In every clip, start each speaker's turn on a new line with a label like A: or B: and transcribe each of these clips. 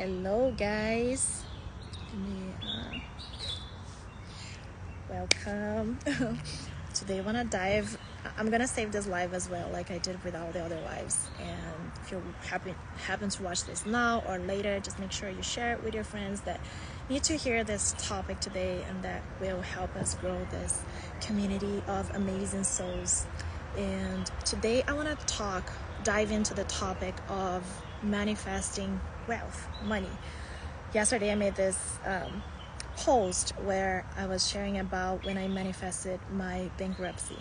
A: Hello, guys. Welcome. Today, I wanna dive. I'm gonna save this live as well, like I did with all the other lives. And if you happen to watch this now or later, just make sure you share it with your friends that need to hear this topic today, and that will help us grow this community of amazing souls. And today, I wanna dive into the topic of manifesting wealth, money. Yesterday I made this post where I was sharing about when I manifested my bankruptcy.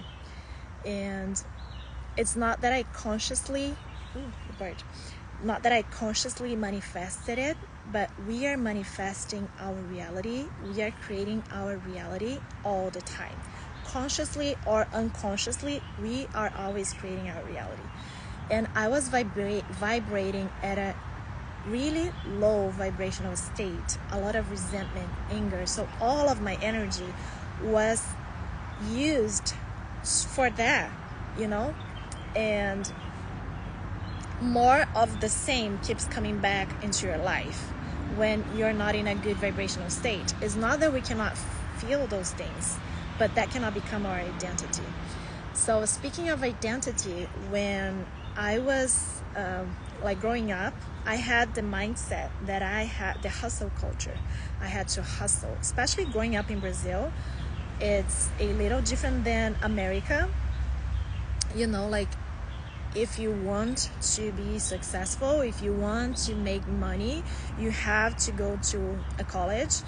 A: And it's not that I consciously manifested it, but we are manifesting our reality. We are creating our reality all the time. Consciously or unconsciously, we are always creating our reality. And I was vibrating at a really low vibrational state, a lot of resentment, anger. So all of my energy was used for that, and more of the same keeps coming back into your life when you're not in a good vibrational state. It's not that we cannot feel those things, but that cannot become our identity. So speaking of identity, when I was growing up, I had the mindset that I had the hustle culture. I had to hustle, especially growing up in Brazil. It's a little different than America. If you want to be successful, if you want to make money, you have to go to a college.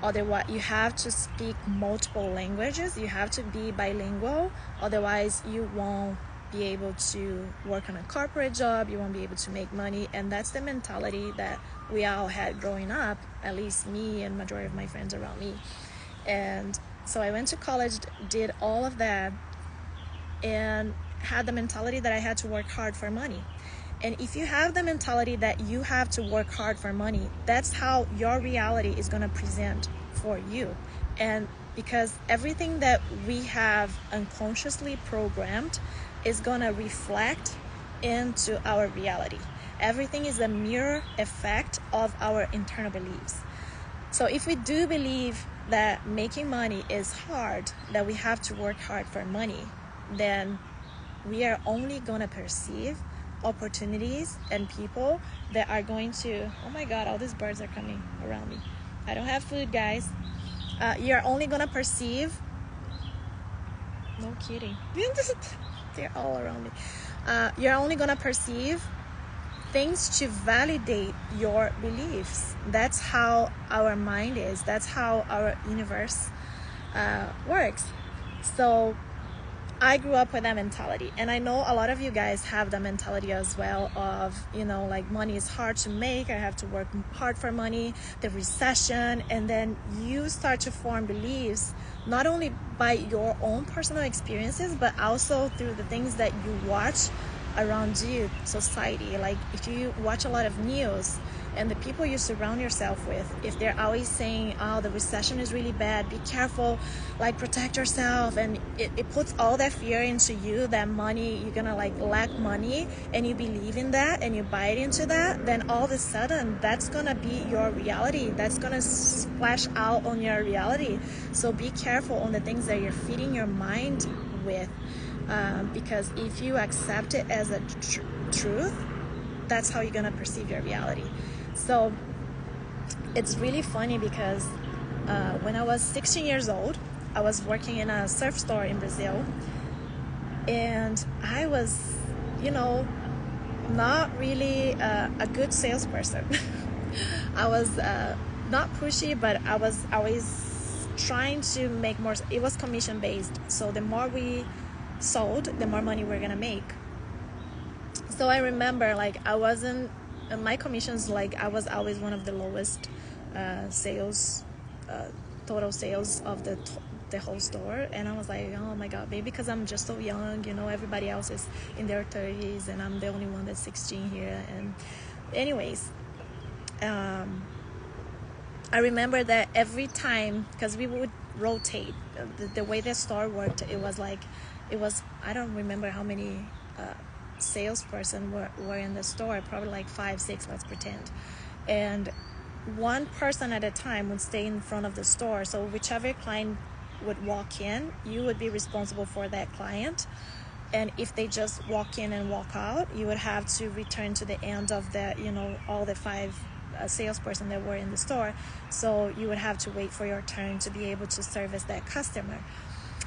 A: Otherwise, you have to speak multiple languages. You have to be bilingual. Otherwise, you won't be able to work on a corporate job. You won't be able to make money. And that's the mentality that we all had growing up, at least me and majority of my friends around me. And so I went to college, did all of that, and had the mentality that I had to work hard for money. And if you have the mentality that you have to work hard for money, that's how your reality is going to present for you. And because everything that we have unconsciously programmed is going to reflect into our reality. Everything is a mirror effect of our internal beliefs. So if we do believe that making money is hard, that we have to work hard for money, then we are only going to perceive opportunities and people that are going to, oh my God, all these birds are coming around me. I don't have food, guys. You're only going to perceive, no kidding. They're all around me. You're only going to perceive things to validate your beliefs. That's how our mind is. That's how our universe works. So I grew up with that mentality, and I know a lot of you guys have the mentality as well of, money is hard to make. I have to work hard for money, the recession, and then you start to form beliefs not only by your own personal experiences, but also through the things that you watch around you, society. Like if you watch a lot of news, and the people you surround yourself with, if they're always saying, oh, the recession is really bad, be careful, protect yourself, and it puts all that fear into you that money, you're gonna lack money, and you believe in that and you buy into that, then all of a sudden that's gonna be your reality. That's gonna splash out on your reality. So be careful on the things that you're feeding your mind with, because if you accept it as a truth, that's how you're gonna perceive your reality. So it's really funny because when I was 16 years old, I was working in a surf store in Brazil, and I was, not really a good salesperson. I was not pushy, but I was always trying to make more. It was commission based, so the more we sold, the more money we're gonna make. So I remember my commissions, I was always one of the lowest sales, total sales of the whole store. And I was like, oh my God, maybe because I'm just so young, everybody else is in their 30s and I'm the only one that's 16 here. And anyways, I remember that every time, because we would rotate, the way the store worked, it was I don't remember how many salesperson were in the store, probably 5, 6, let's pretend. and one person at a time would stay in front of the store. So whichever client would walk in, you would be responsible for that client. And if they just walk in and walk out, you would have to return to the end of the, all the 5 salesperson that were in the store. So you would have to wait for your turn to be able to service that customer.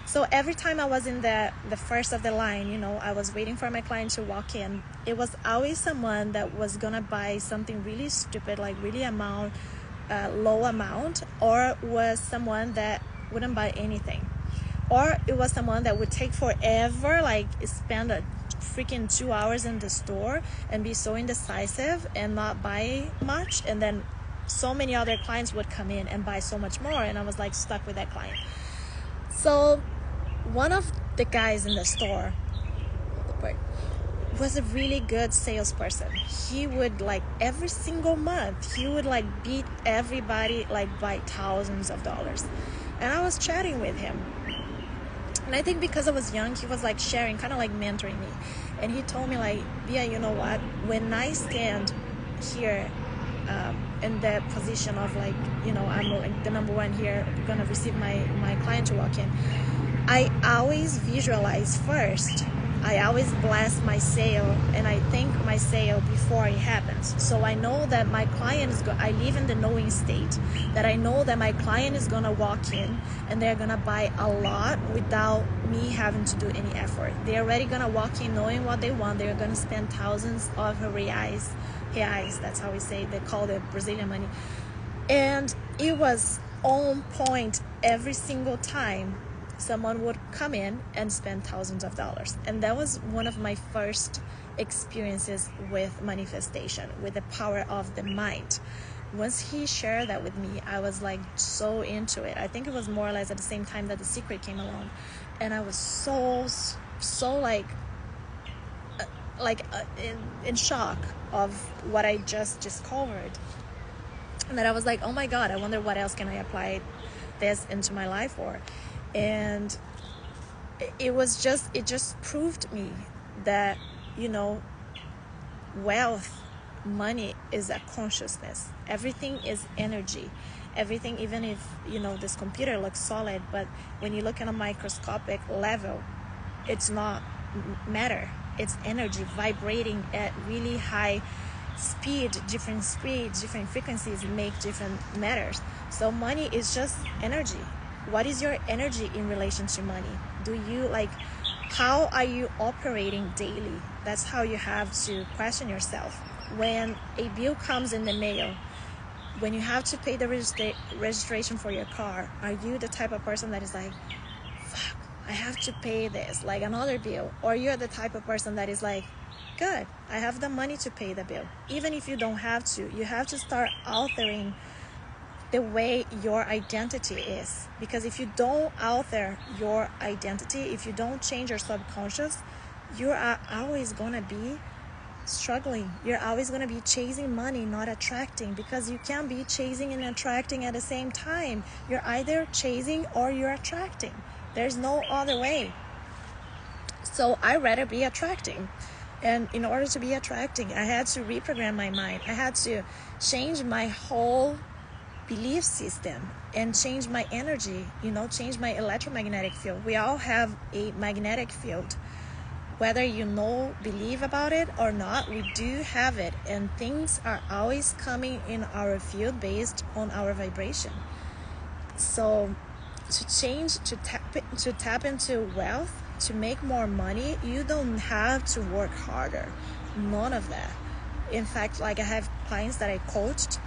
A: So every time I was in the first of the line, I was waiting for my client to walk in. It was always someone that was gonna buy something really stupid, like really low amount, or was someone that wouldn't buy anything, or it was someone that would take forever, like spend a freaking 2 hours in the store and be so indecisive and not buy much, and then so many other clients would come in and buy so much more, and I was like stuck with that client. So one of the guys in the store was a really good salesperson. He would, like, every single month, he would like beat everybody like by thousands of dollars. And I was chatting with him, and I think because I was young, he was like sharing, kind of like mentoring me. And he told me, like, Bia, you know what, when I stand here in the position of, like, I'm like the number one here, gonna receive my client to walk in, I always visualize first. I always bless my sale, and I thank my sale before it happens. So I know that my client is I live in the knowing state that I know that my client is gonna walk in and they're gonna buy a lot without me having to do any effort. They're already gonna walk in knowing what they want. They're gonna spend thousands of reais, that's how we say, they call the Brazilian money. And it was on point every single time someone would come in and spend thousands of dollars. And that was one of my first experiences with manifestation, with the power of the mind. Once he shared that with me, I was like so into it. I think it was more or less at the same time that The Secret came along, and I was so like in shock of what I just discovered. And then I was like, oh my God, I wonder what else can I apply this into my life for. And it just proved me that, wealth, money is a consciousness. Everything is energy. Everything, even if, this computer looks solid, but when you look at a microscopic level, it's not matter. It's energy vibrating at really high speeds, different frequencies make different matters. So money is just energy. What is your energy in relation to money? How are you operating daily? That's how you have to question yourself. When a bill comes in the mail, when you have to pay the registration for your car, are you the type of person that is like, fuck, I have to pay this, like another bill? Or you're the type of person that is like, good, I have the money to pay the bill. Even if you don't have to, you have to start altering the way your identity is. Because if you don't alter your identity, if you don't change your subconscious, you are always going to be struggling. You're always going to be chasing money, not attracting, because you can't be chasing and attracting at the same time. You're either chasing or you're attracting. There's no other way. So I'd rather be attracting. And in order to be attracting, I had to reprogram my mind. I had to change my whole belief system and change my energy, change my electromagnetic field. We all have a magnetic field. Whether believe about it or not, we do have it. And things are always coming in our field based on our vibration. So to tap into wealth, to make more money, you don't have to work harder. None of that. In fact, like, I have clients that I coached,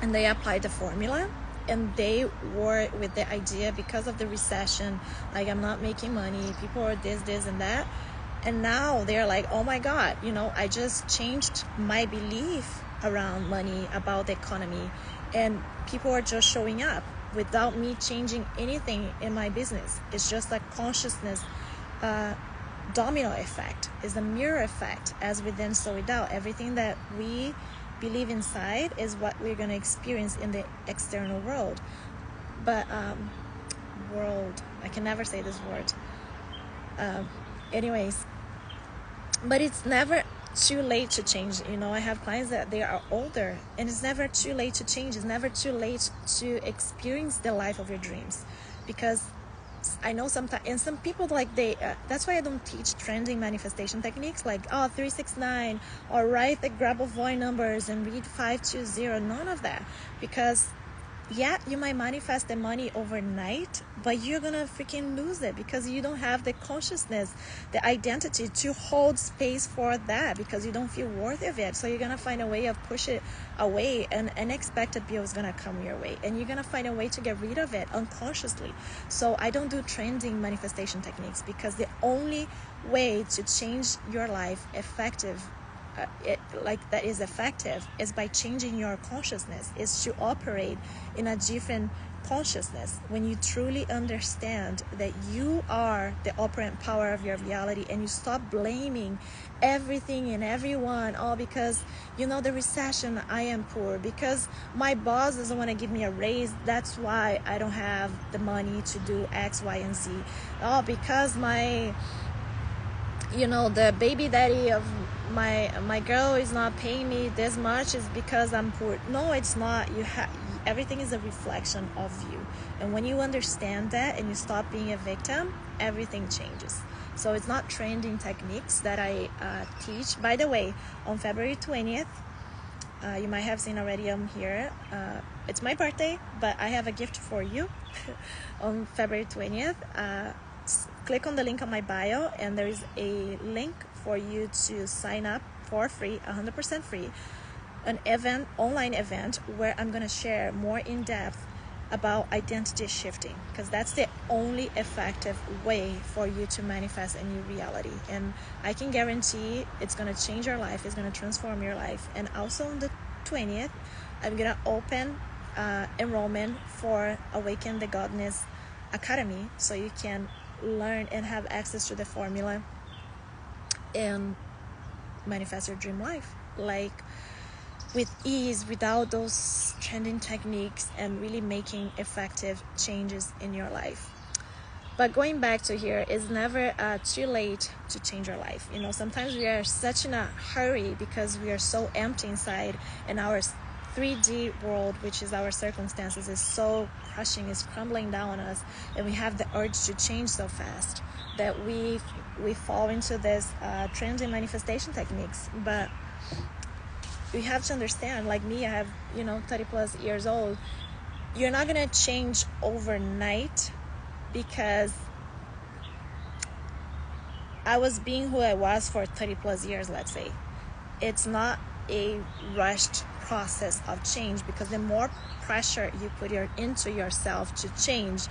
A: and they applied the formula, and they were with the idea, because of the recession, like, I'm not making money, people are this and that, and now they're like, oh my God, I just changed my belief around money, about the economy, and people are just showing up without me changing anything in my business. It's just a consciousness domino effect. It's a mirror effect. As within, so without. Everything that we believe inside is what we're going to experience in the external world. But world, I can never say this word. Anyways, but it's never too late to change. You know, I have clients that they are older, and it's never too late to change. It's never too late to experience the life of your dreams, because I know sometimes, and some people like that's why I don't teach trending manifestation techniques like 369 or write the Grabovoi numbers and read 520. None of that, because yeah, you might manifest the money overnight, but you're gonna freaking lose it because you don't have the consciousness, the identity to hold space for that, because you don't feel worthy of it. So you're gonna find a way of push it away, and unexpected bill is gonna come your way, and you're gonna find a way to get rid of it unconsciously. So I don't do trending manifestation techniques, because the only way to change your life that is effective is by changing your consciousness, is to operate in a different consciousness. When you truly understand that you are the operant power of your reality, and you stop blaming everything and everyone, all because the recession, I am poor, because my boss doesn't want to give me a raise, that's why I don't have the money to do X, Y, and Z, because the baby daddy of my girl is not paying me this much, is because I'm poor. No, it's not. Everything is a reflection of you, and when you understand that and you stop being a victim, everything changes. So it's not trending techniques that I teach. By the way, on February 20th, you might have seen already, I'm here. It's my birthday, but I have a gift for you. On February 20th, click on the link on my bio, and there is a link for you to sign up for free, 100% free, an online event where I'm going to share more in depth about identity shifting, because that's the only effective way for you to manifest a new reality. And I can guarantee it's going to change your life, it's going to transform your life. And also on the 20th, I'm going to open enrollment for Awaken the Godness Academy, so you can learn and have access to the formula and manifest your dream life, like with ease, without those trending techniques, and really making effective changes in your life. But going back to here, it's never too late to change your life. Sometimes we are such in a hurry because we are so empty inside, and our 3D world, which is our circumstances, is so crushing, is crumbling down on us, and we have the urge to change so fast that we fall into this trending manifestation techniques. But we have to understand, like me, I have 30 plus years old. You're not gonna change overnight, because I was being who I was for 30 plus years, let's say. It's not a rushed process of change, because the more pressure you put into yourself to change,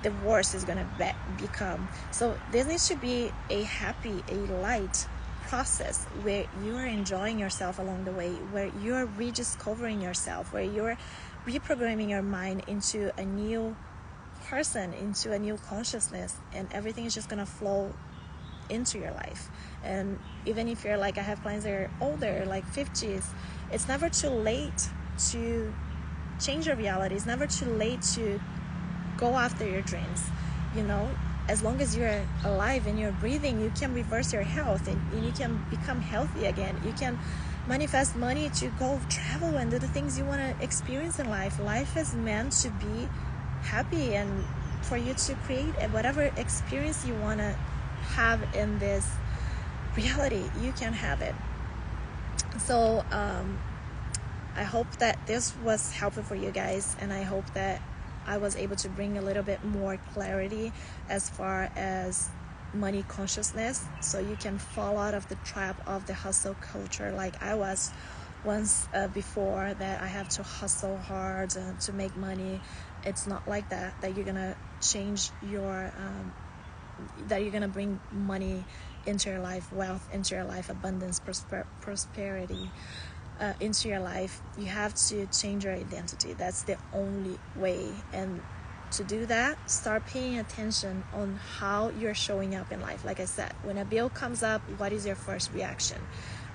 A: the worse it's going to become. So there needs to be a happy, a light process where you are enjoying yourself along the way, where you're rediscovering yourself, where you're reprogramming your mind into a new person, into a new consciousness, and everything is just going to flow into your life. And even if you're like, I have clients that are older, like 50s, it's never too late to change your reality. It's never too late to go after your dreams. As long as you're alive and you're breathing, you can reverse your health, and you can become healthy again. You can manifest money to go travel and do the things you want to experience in life. Life is meant to be happy, and for you to create whatever experience you want to have in this reality, you can have it. So I hope that this was helpful for you guys, and I hope that I was able to bring a little bit more clarity as far as money consciousness, so you can fall out of the trap of the hustle culture, like I was once before, that I have to hustle hard to make money. It's not like that you're gonna change your that you're gonna bring money into your life, wealth into your life, abundance, prosperity into your life. You have to change your identity. That's the only way. And to do that, start paying attention on how you're showing up in life. Like I said, when a bill comes up, what is your first reaction?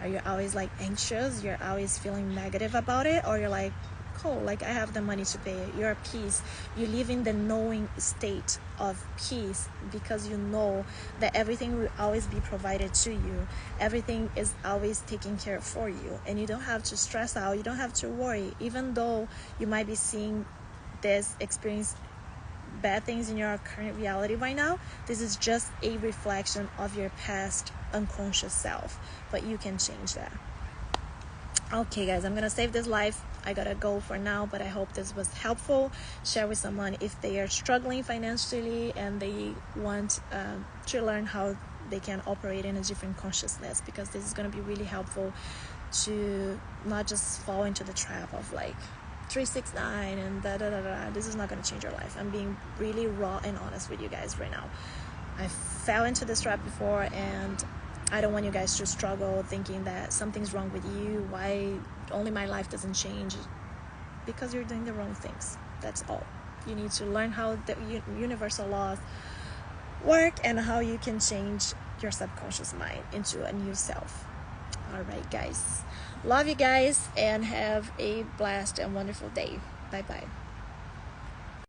A: Are you always like anxious? You're always feeling negative about it? Or you're like, cool, like I have the money to pay it. You're at peace. You live in the knowing state of peace because you know that everything will always be provided to you. Everything is always taken care of for you, and you don't have to stress out. You don't have to worry, even though you might be seeing this experience bad things in your current reality right now. This is just a reflection of your past unconscious self, but you can change that. Okay guys, I'm gonna save this live. I gotta go for now, but I hope this was helpful. Share with someone if they are struggling financially and they want to learn how they can operate in a different consciousness, because this is gonna be really helpful to not just fall into the trap of like 369 and da da da da. This is not going to change your life. I'm being really raw and honest with you guys right now. I fell into this trap before, and I don't want you guys to struggle thinking that something's wrong with you. Why only my life doesn't change? Because you're doing the wrong things. That's all. You need to learn how the universal laws work and how you can change your subconscious mind into a new self. All right, guys. Love you guys, and have a blessed and wonderful day. Bye-bye.